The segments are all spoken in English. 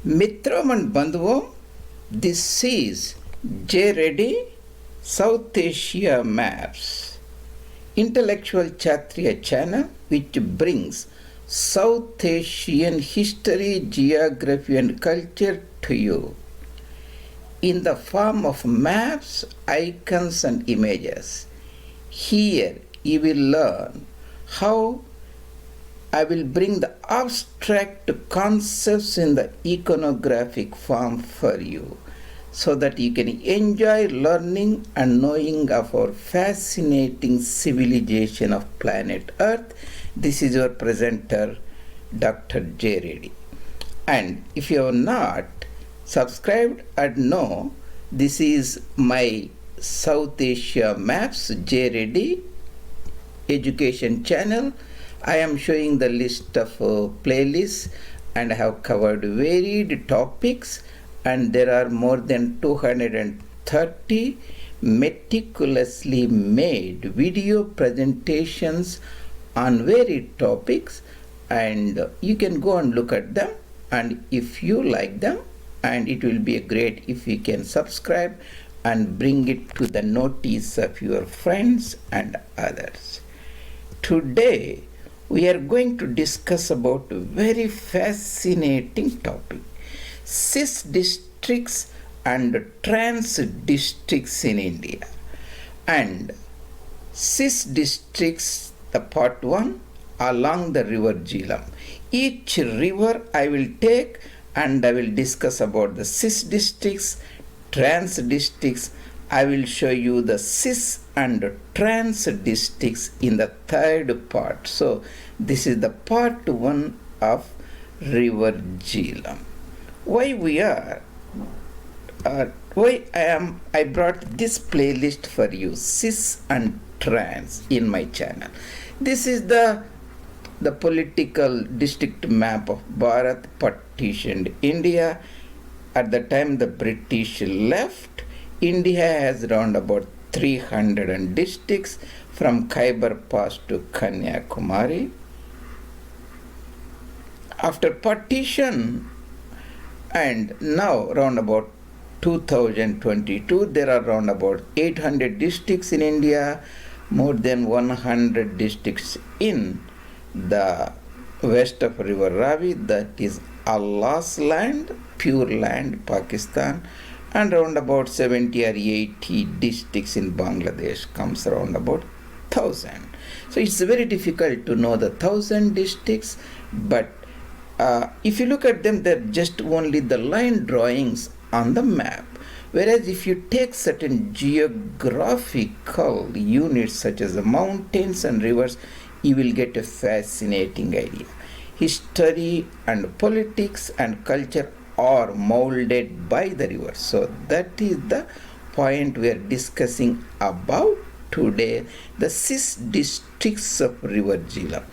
Mitram and Bandhuvam, this is Reddy, South Asia Maps, intellectual Kshatriya channel which brings South Asian history, geography and culture to you in the form of maps, icons and images. Here you will learn how I will bring the abstract concepts in the iconographic form for you so that you can enjoy learning and knowing of our fascinating civilization of planet Earth. This is your presenter, Dr. J. Reddy. And if you have not subscribed and know, this is my South Asia Maps J. Reddy education channel. I am showing the list of playlists and I have covered varied topics, and there are more than 230 meticulously made video presentations on varied topics, and you can go and look at them, and if you like them, and it will be great if you can subscribe and bring it to the notice of your friends and others. Today we are going to discuss about a very fascinating topic: Cis-districts and trans districts in India. And Cis-districts, the part 1, along the river Jhelum. Each river I will take and I will discuss about the Cis-districts, trans districts. I will show you the cis and trans districts in the third part. So this is the part 1 of river Jhelum. I brought this playlist for you, cis and trans, in my channel. This is the political district map of Bharat partitioned India. At the time the British left, India has around about 300 districts from Khyber Pass to Kanyakumari. After partition, and now around about 2022, there are around about 800 districts in India, more than 100 districts in the west of river Ravi, that is Allah's land, pure land, Pakistan, and around about 70 or 80 districts in Bangladesh, comes around about 1,000. So it's very difficult to know the 1,000 districts, but if you look at them, they're just only the line drawings on the map. Whereas if you take certain geographical units such as the mountains and rivers, you will get a fascinating idea. History and politics and culture are molded by the river. So that is the point we are discussing about today, the cis districts of river Jhelum.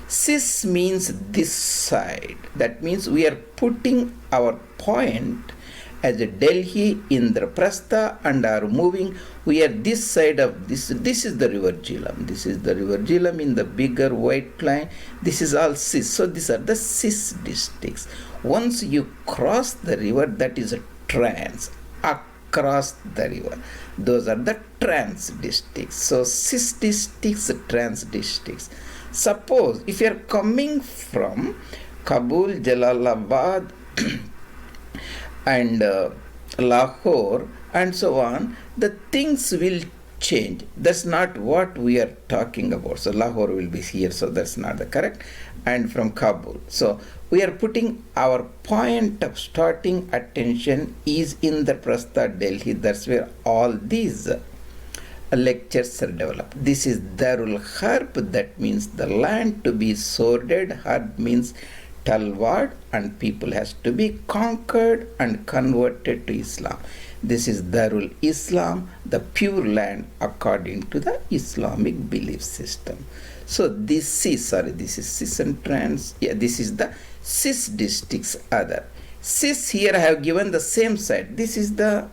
Cis means this side. That means we are putting our point as a Delhi, Indraprastha, and are moving. We are this side of this. This is the river Jhelum. This is the river Jhelum in the bigger white line. This is all cis. So these are the cis districts. Once you cross the river, that is a trans. Across the river, those are the trans districts. So cis districts, trans districts. Suppose if you are coming from Kabul, Jalalabad, and Lahore and so on, the things will change. That's not what we are talking about. So Lahore will be here, so that's not the correct. And from Kabul. So we are putting our point of starting attention is in the Indraprastha, Delhi. That's where all these lectures are developed. This is Darul Harb, that means the land to be sworded. Harb means talwad, and people has to be conquered and converted to Islam. This is Darul Islam, the pure land according to the Islamic belief system. So this is cis and trans. Yeah, this is the cis districts other. Cis, here I have given the same side. This is the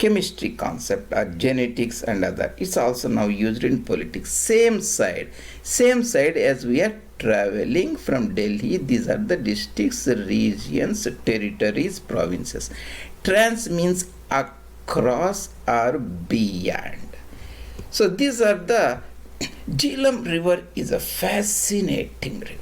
chemistry concept or genetics and other. It's also now used in politics. Same side as we are traveling from Delhi. These are the districts, regions, territories, provinces. Trans means across or beyond. So these are the Jhelum River is a fascinating river.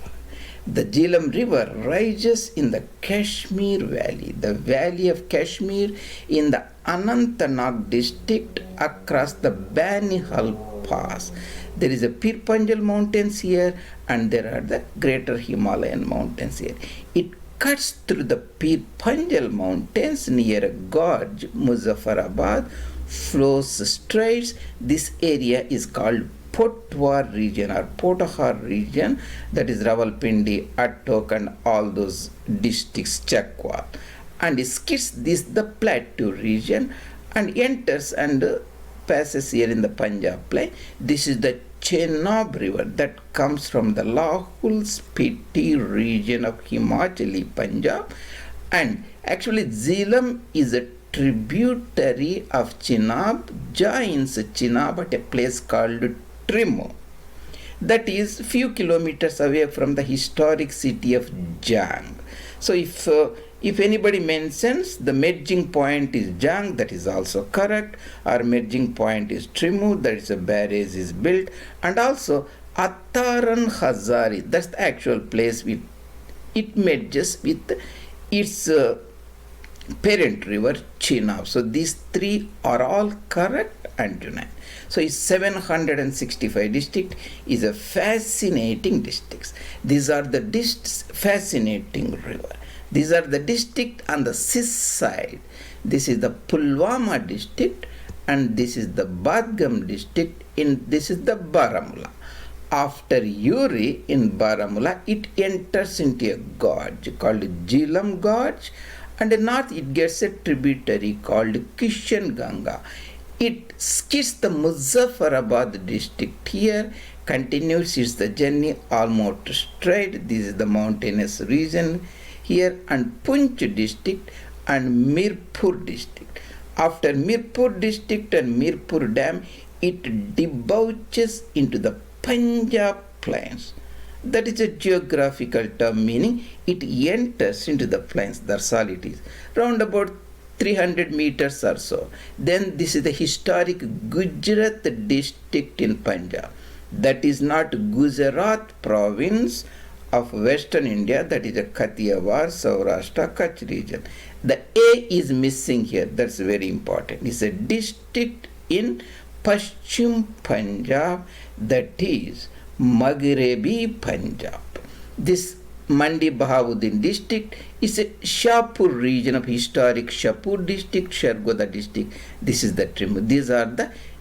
The Jhelum River rises in the Kashmir Valley, the valley of Kashmir in the Anantnag district across the Banihal Pass. There is a Pir Panjal mountains here and there are the greater Himalayan mountains here. It cuts through the Pir Panjal mountains near a gorge, Muzaffarabad, flows straight. This area is called Potwar region or Potahar region, that is Rawalpindi, Attok and all those districts, Chakwal, and skips this the plateau region and enters and passes here in the Punjab plain. This is the Chenab river that comes from the Lahul Spiti region of Himachali Punjab, and actually Jhelum is a tributary of Chenab, joins Chenab at a place called Trimo, that is few kilometers away from the historic city of Jang. So if anybody mentions the merging point is Jang, that is also correct, or merging point is Trimu, that is a barrage is built, and also Attaran Hazari, that's the actual place it merges with its parent river Chenab. So these three are all correct and unite. So 765 district is a fascinating districts. These are the fascinating river. These are the district on the Cis side. This is the Pulwama district and this is the Badgam district. This is the Baramulla. After Uri in Baramulla, it enters into a gorge called Jhelum Gorge, and in north it gets a tributary called Kishan Ganga. It skips the Muzaffarabad district here, continues its the journey almost straight. This is the mountainous region here, and Punch district and Mirpur district. After Mirpur district and Mirpur dam, it debouches into the Punjab plains. That is a geographical term, meaning it enters into the plains. That's all it is. Round about 300 meters or so. Then this is the historic Gujarat district in Punjab. That is not Gujarat province of Western India, that is a Kathiawar, Saurashtra, Kutch region. The A is missing here, that's very important. It's a district in Paschim Punjab, that is Maghrebi Punjab. This Mandi Bahauddin district is a Shahpur region of historic Shahpur district, Shargoda district. This is the Trimu. These are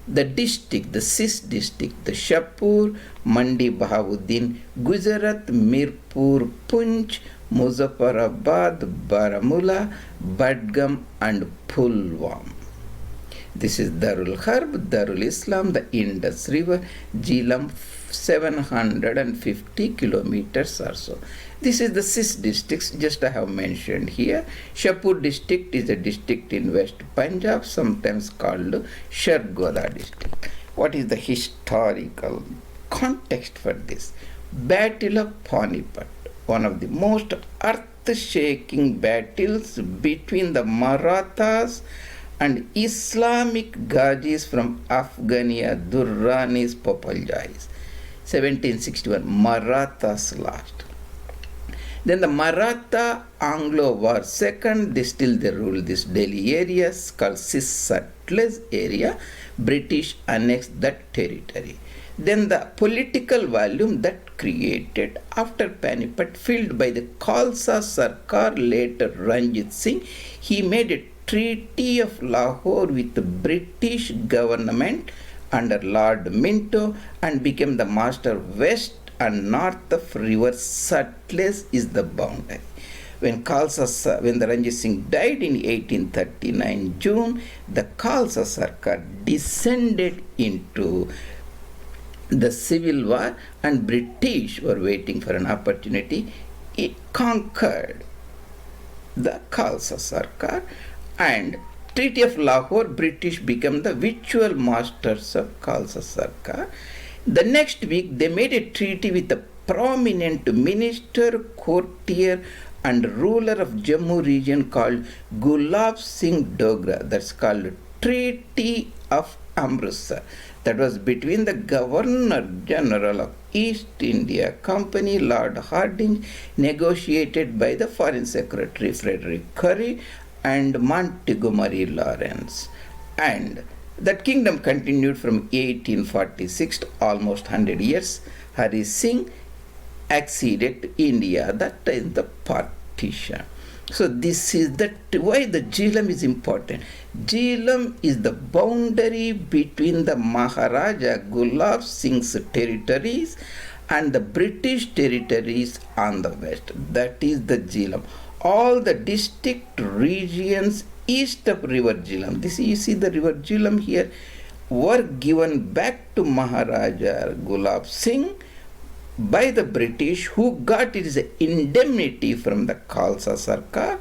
the district, the Cis district, the Shahpur, Mandi Bahauddin, Gujarat, Mirpur, Punch, Muzaffarabad, Baramulla, Badgam and Pulwam. This is Darul Harb, Darul Islam, the Indus River, Jhelum, 750 kilometers or so. This is the Cis districts, just I have mentioned here. Shahpur district is a district in West Punjab, sometimes called Shargoda district. What is the historical context for this? Battle of Panipat, one of the most earth-shaking battles between the Marathas and Islamic Ghazis from Afghania, Durranis, Popaljais. 1761, Marathas lost. Then the Maratha Anglo War second, they rule this Delhi area called Cis-TRans area. British annexed that territory. Then the political volume that created after Panipat, filled by the Khalsa Sarkar, later Ranjit Singh, he made a Treaty of Lahore with the British government under Lord Minto and became the master. West and north of river Sutlej is the boundary. When the Ranjit Singh died in 1839 June, the Khalsa Sarkar descended into the civil war and British were waiting for an opportunity. It conquered the Khalsa Sarkar and Treaty of Lahore, British became the virtual masters of Khalsa Sarkar. The next week, they made a treaty with a prominent minister, courtier, and ruler of Jammu region called Gulab Singh Dogra. That's called Treaty of Amritsar. That was between the Governor General of East India Company, Lord Hardinge, negotiated by the Foreign Secretary Frederick Curry and Montgomery Lawrence. And that kingdom continued from 1846 to almost 100 years. Hari Singh acceded India, that time the partition. So this is why the Jhelum is important. Jhelum is the boundary between the Maharaja Gulab Singh's territories and the British territories on the west. That is the Jhelum. All the district regions east of River Jhelum, this you see the River Jhelum here, were given back to Maharaja Gulab Singh by the British, who got it as an indemnity from the Khalsa Sarkar,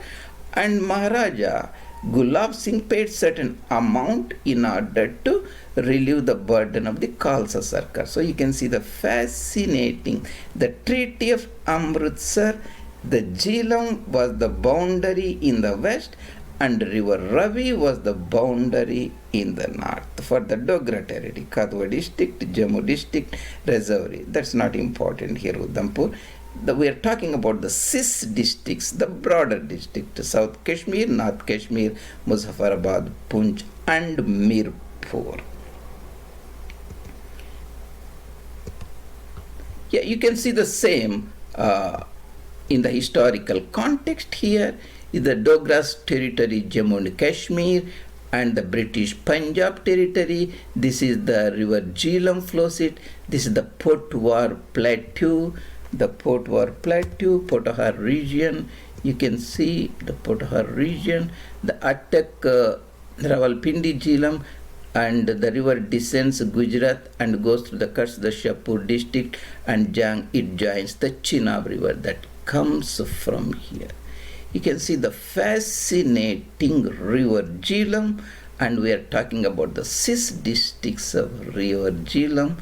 and Maharaja Gulab Singh paid certain amount in order to relieve the burden of the Khalsa Sarkar. So you can see the fascinating, the Treaty of Amritsar, the Jhelum was the boundary in the west, and River Ravi was the boundary in the north for the Dogra territory, Kadwa district, Jammu district, Rajouri. That's not important here, Udhampur. We are talking about the Cis districts, the broader district, South Kashmir, North Kashmir, Muzaffarabad, Punch, and Mirpur. Yeah, you can see the same in the historical context here. Is the Dogra's territory, Jammu and Kashmir, and the British Punjab territory. This is the River Jhelum flows it. This is the Potwar Plateau, Potahar region. You can see the Potahar region, the Attak Rawalpindi Jhelum, and the river descends Gujarat and goes through the Kutch, the Shahpur district, and Jang. It joins the Chenab river that comes from here. You can see the fascinating River Jhelum, and we are talking about the Cis districts of River Jhelum,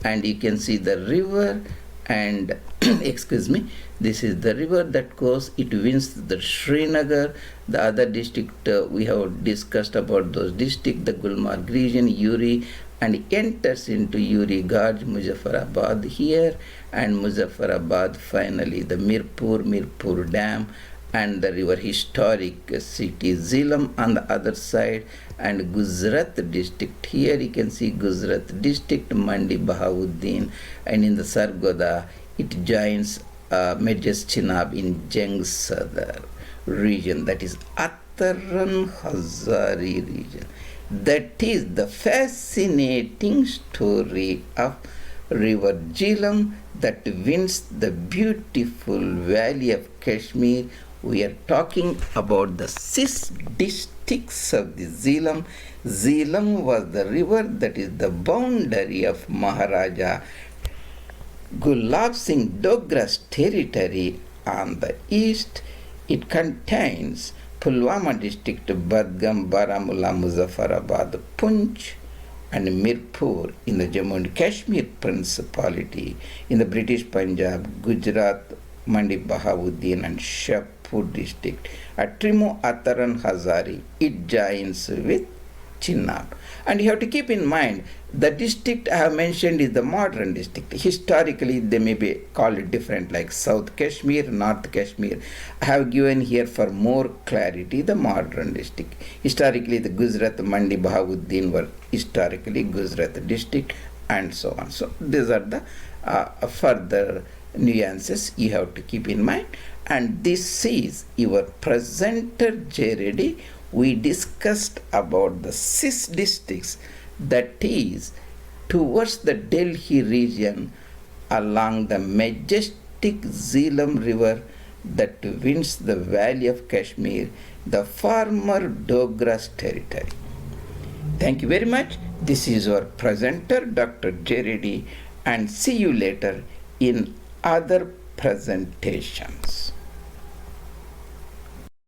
and you can see the river, and excuse me, this is the river that goes, it winds the Srinagar, the other district we have discussed about those districts, the Gulmarg region, Uri, and enters into Uri Gorge, Muzaffarabad here, and Muzaffarabad finally the Mirpur Dam, and the river historic city Jhelum on the other side, and Gujarat district. Here you can see Gujarat district, Mandi Bahauddin, and in the Sargoda it joins Medjas Chenab in Jang Sadar region, that is Ataran Hazari region. That is the fascinating story of River Jhelum that winds the beautiful valley of Kashmir. We are talking about the Cis districts of the Jhelum. Jhelum was the river that is the boundary of Maharaja Gulab Singh Dogra's territory on the east. It contains Pulwama district, Badgam, Baramulla, Muzaffarabad, Punch, and Mirpur in the Jammu and Kashmir Principality, in the British Punjab, Gujarat, Mandi Bahauddin, and Shahpur district. At Trimo Ataran Hazari, it joins with Chenab. And you have to keep in mind, the district I have mentioned is the modern district. Historically, they may be called different, like South Kashmir, North Kashmir. I have given here for more clarity the modern district. Historically, the Gujarat, Mandi Bahauddin were historically Gujarat district, and so on. So these are the further nuances you have to keep in mind. And this is your presenter, Reddy. We discussed about the Cis districts, that is towards the Delhi region along the majestic Jhelum river that winds the valley of Kashmir, the former Dogra's territory. Thank you very much. This is our presenter, Dr. Reddy, and see you later in other presentations.